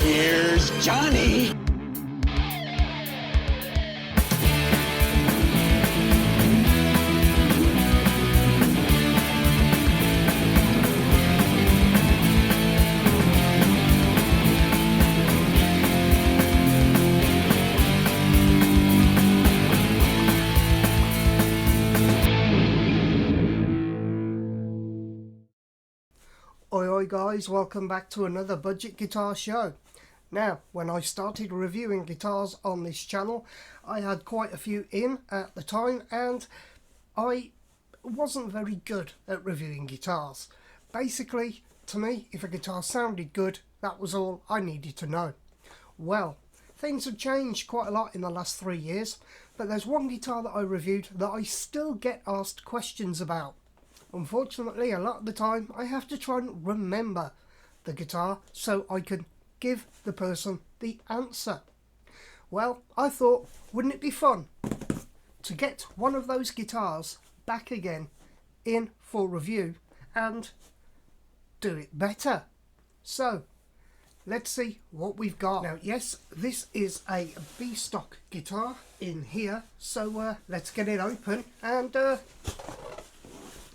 Here's Johnny. Oi guys, welcome back to another budget guitar show. Now, when I started reviewing guitars on this channel, I had quite a few in at the time and I wasn't very good at reviewing guitars. Basically, to me, if a guitar sounded good, that was all I needed to know. Well, things have changed quite a lot in the last 3 years, but there's one guitar that I reviewed that I still get asked questions about. Unfortunately, a lot of the time I have to try and remember the guitar so I can give the person the answer. Well, I thought, wouldn't it be fun to get one of those guitars back again in for review and do it better? So, let's see what we've got. Now, yes, this is a B-stock guitar in here, so let's get it open and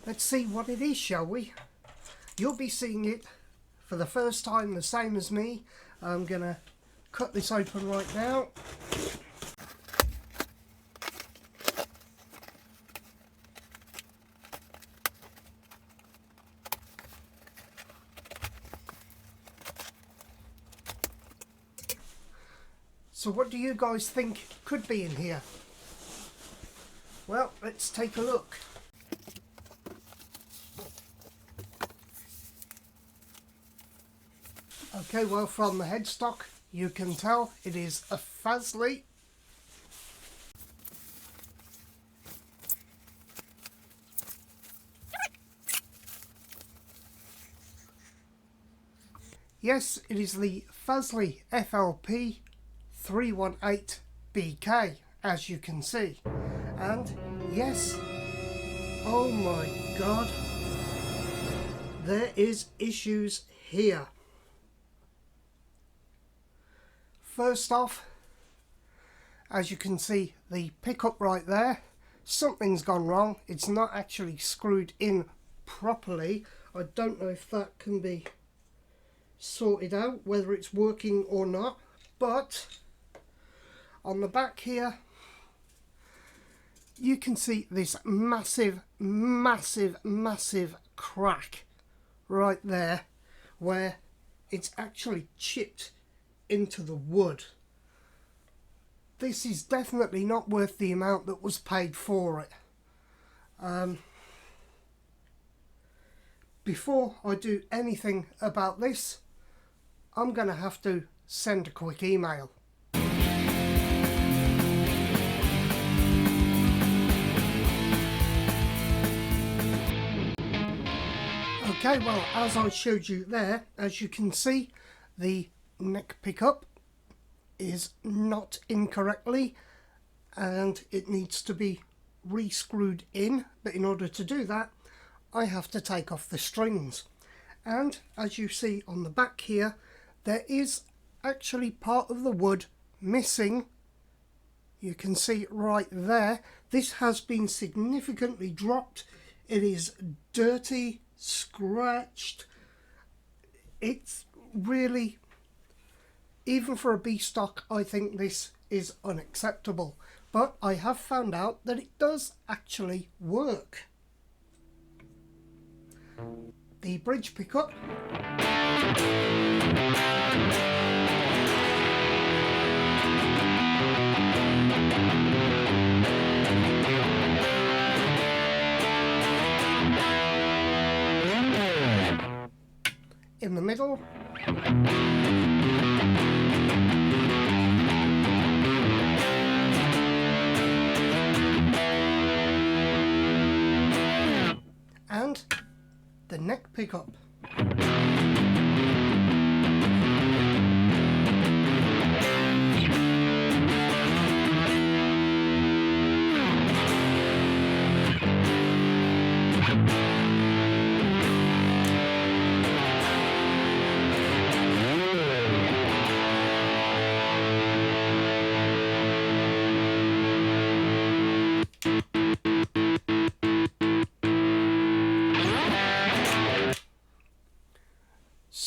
let's see what it is, shall we? You'll be seeing it for the first time, the same as me. I'm gonna cut this open right now. So what do you guys think could be in here? Well, let's take a look. Okay, well, from the headstock you can tell it is a Fasley. Yes, it is the Fasley FLP 318BK, as you can see. And yes, oh my god, there is issues here. First off, as you can see, the pickup right there, something's gone wrong. It's not actually screwed in properly. I don't know if that can be sorted out, whether it's working or not, but on the back here you can see this massive crack right there where it's actually chipped into the wood. This is definitely not worth the amount that was paid for it. Before I do anything about this, I'm gonna have to send a quick email. Okay, well, as I showed you there, as you can see, the neck pickup is not in correctly and it needs to be re-screwed in, but in order to do that I have to take off the strings, and as you see on the back here there is actually part of the wood missing. You can see it right there. This has been significantly dropped. It is dirty, scratched. It's really, even for a B-stock, I think this is unacceptable. But I have found out that it does actually work. The bridge pickup . In the middle. And the neck pickup.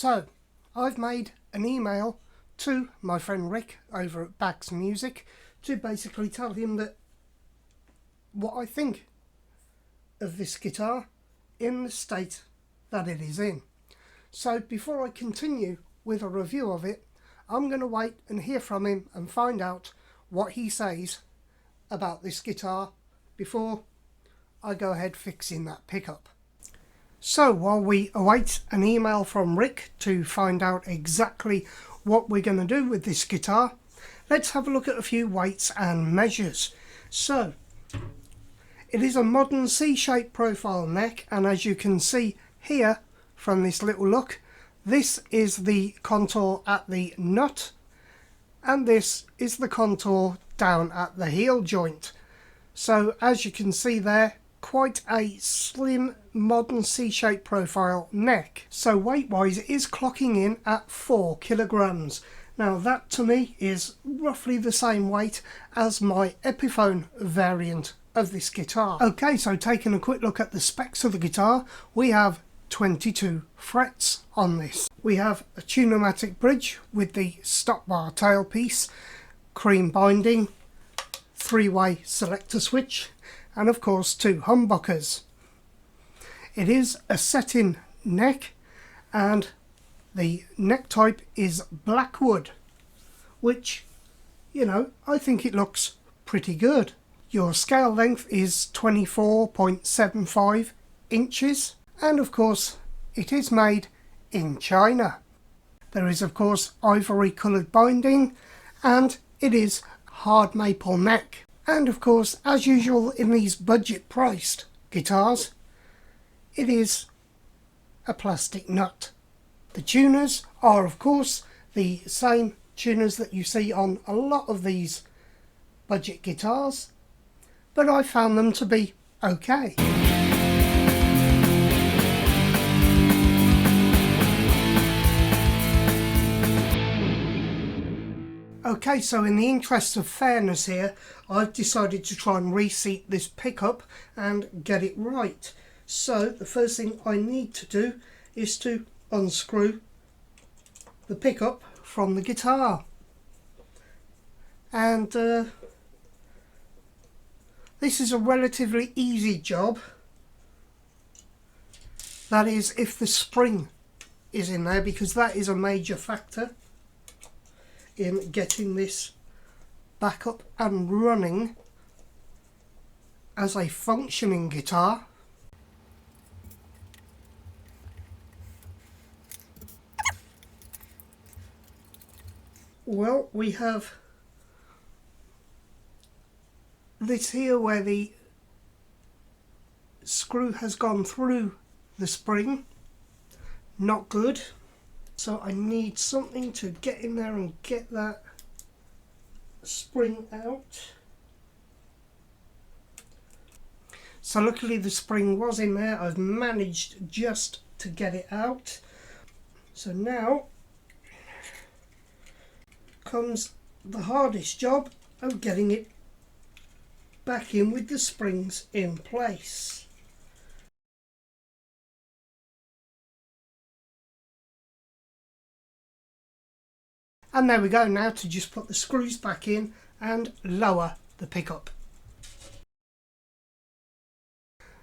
So I've made an email to my friend Rick over at MUISIC to basically tell him that what I think of this guitar in the state that it is in. So before I continue with a review of it, I'm going to wait and hear from him and find out what he says about this guitar before I go ahead fixing that pickup. So while we await an email from Rick to find out exactly what we're going to do with this guitar, let's have a look at a few weights and measures. So it is a modern C-shaped profile neck, and as you can see here from this little look, this is the contour at the nut and this is the contour down at the heel joint. So as you can see there, quite a slim modern C-shaped profile neck. So weight wise it is clocking in at 4 kilograms. Now that to me is roughly the same weight as my Epiphone variant of this guitar. Okay, so taking a quick look at the specs of the guitar, we have 22 frets on this. We have a tune-o-matic bridge with the stop bar tailpiece, cream binding, 3-way selector switch, and of course 2 humbuckers. It is a set-in neck and the neck type is blackwood, which, you know, I think it looks pretty good. Your scale length is 24.75 inches, and of course it is made in China. There is of course ivory coloured binding and it is hard maple neck. And of course, as usual in these budget priced guitars, it is a plastic nut. The tuners are of course the same tuners that you see on a lot of these budget guitars, but I found them to be okay. Okay, so in the interest of fairness here, I've decided to try and reseat this pickup and get it right. So the first thing I need to do is to unscrew the pickup from the guitar. And this is a relatively easy job. That is if the spring is in there, because that is a major factor in getting this back up and running as a functioning guitar. Well, we have this here where the screw has gone through the spring. Not good. So I need something to get in there and get that spring out. So luckily the spring was in there. I've managed just to get it out. So now comes the hardest job of getting it back in with the springs in place. And there we go, now to just put the screws back in and lower the pickup.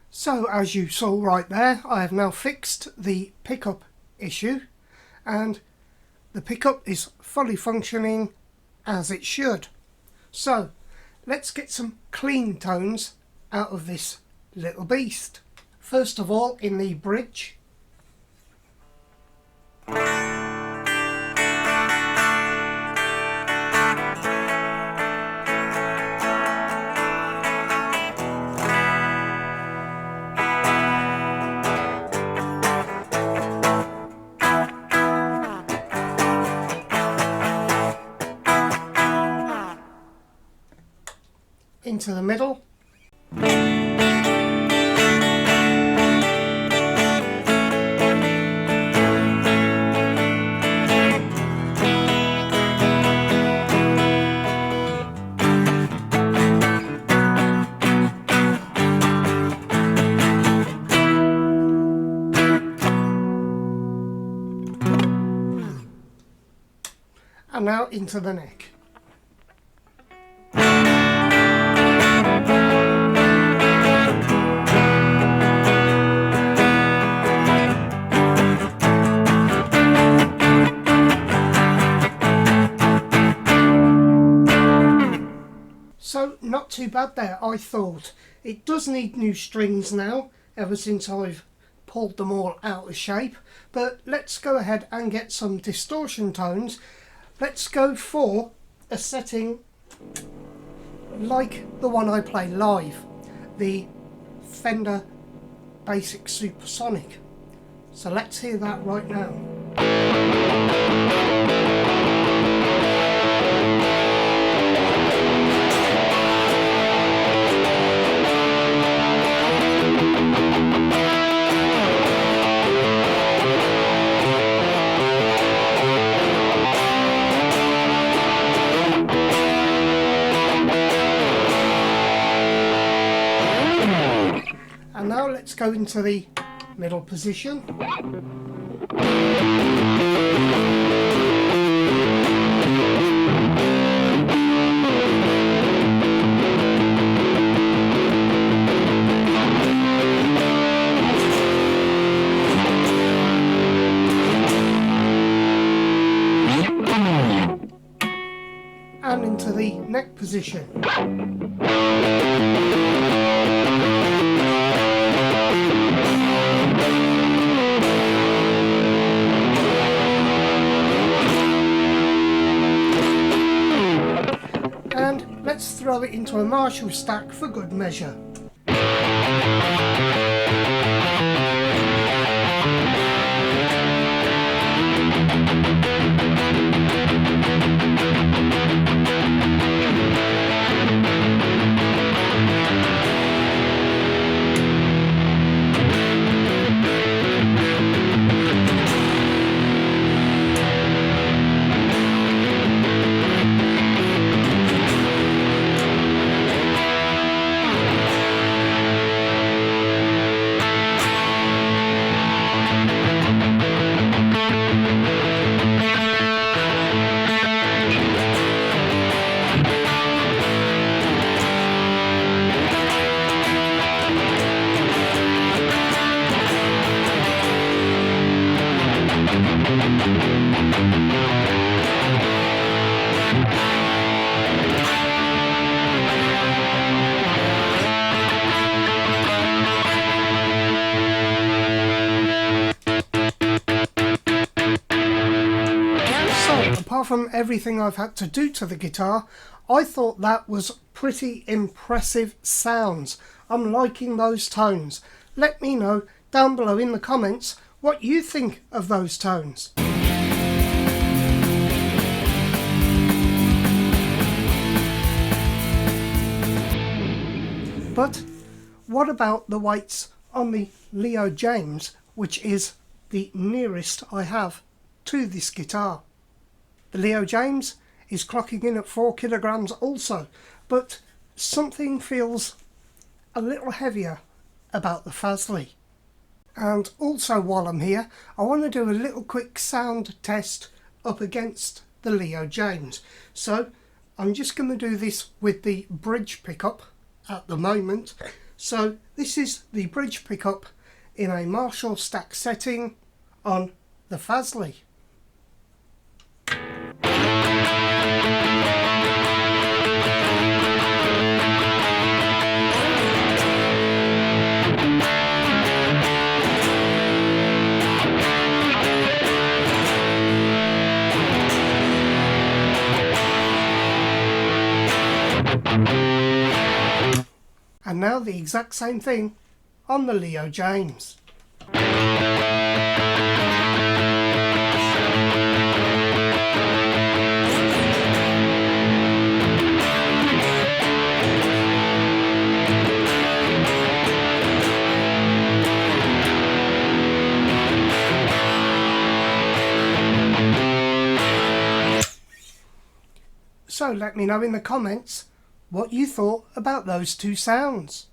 So as you saw right there, I have now fixed the pickup issue and the pickup is fully functioning as it should. So let's get some clean tones out of this little beast. First of all, in the bridge, into the middle, and now into the neck. So not too bad there, I thought. It does need new strings now, ever since I've pulled them all out of shape. But let's go ahead and get some distortion tones. Let's go for a setting like the one I play live, the Fender Basic Supersonic. So let's hear that right now. And now let's go into the middle position. And into the neck position. And let's throw it into a Marshall stack for good measure. Apart from everything I've had to do to the guitar, I thought that was pretty impressive sounds. I'm liking those tones. Let me know down below in the comments what you think of those tones. But what about the weights on the Leo James, which is the nearest I have to this guitar? The Leo James is clocking in at 4 kilograms also, but something feels a little heavier about the Fasley. And also while I'm here, I want to do a little quick sound test up against the Leo James. So I'm just going to do this with the bridge pickup at the moment. So this is the bridge pickup in a Marshall stack setting on the Fasley. And now the exact same thing on the Leo James. So let me know in the comments what you thought about those two sounds.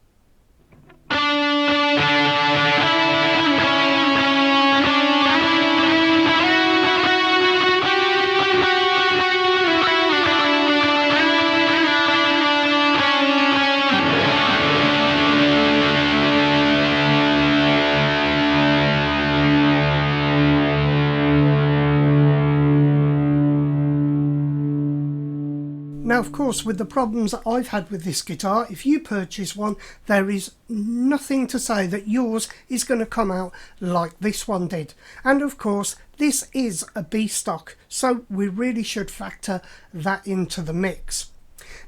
Now, of course, with the problems that I've had with this guitar, if you purchase one, there is nothing to say that yours is going to come out like this one did. And of course, this is a B stock, so we really should factor that into the mix.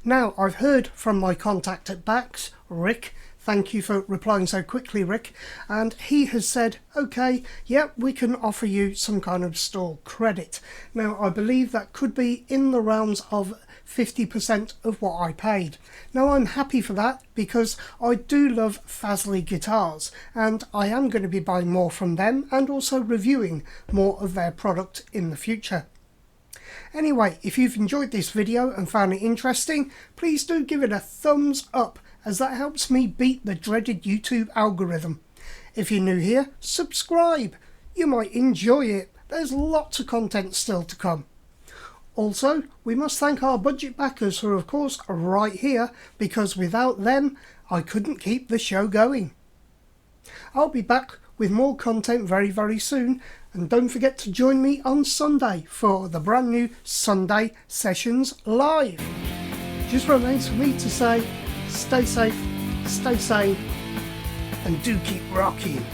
Now, I've heard from my contact at Bax, Rick. Thank you for replying so quickly, Rick. And he has said, okay, yeah, we can offer you some kind of store credit. Now, I believe that could be in the realms of 50% of what I paid. Now, I'm happy for that because I do love Fasley guitars and I am going to be buying more from them and also reviewing more of their product in the future. Anyway, if you've enjoyed this video and found it interesting, please do give it a thumbs up, as that helps me beat the dreaded YouTube algorithm. If you're new here, subscribe. You might enjoy it. There's lots of content still to come. Also, we must thank our budget backers who are of course right here, because without them I couldn't keep the show going. I'll be back with more content very, very soon, and don't forget to join me on Sunday for the brand new Sunday Sessions Live. Just remains for me to say, stay safe, stay sane, and do keep rocking.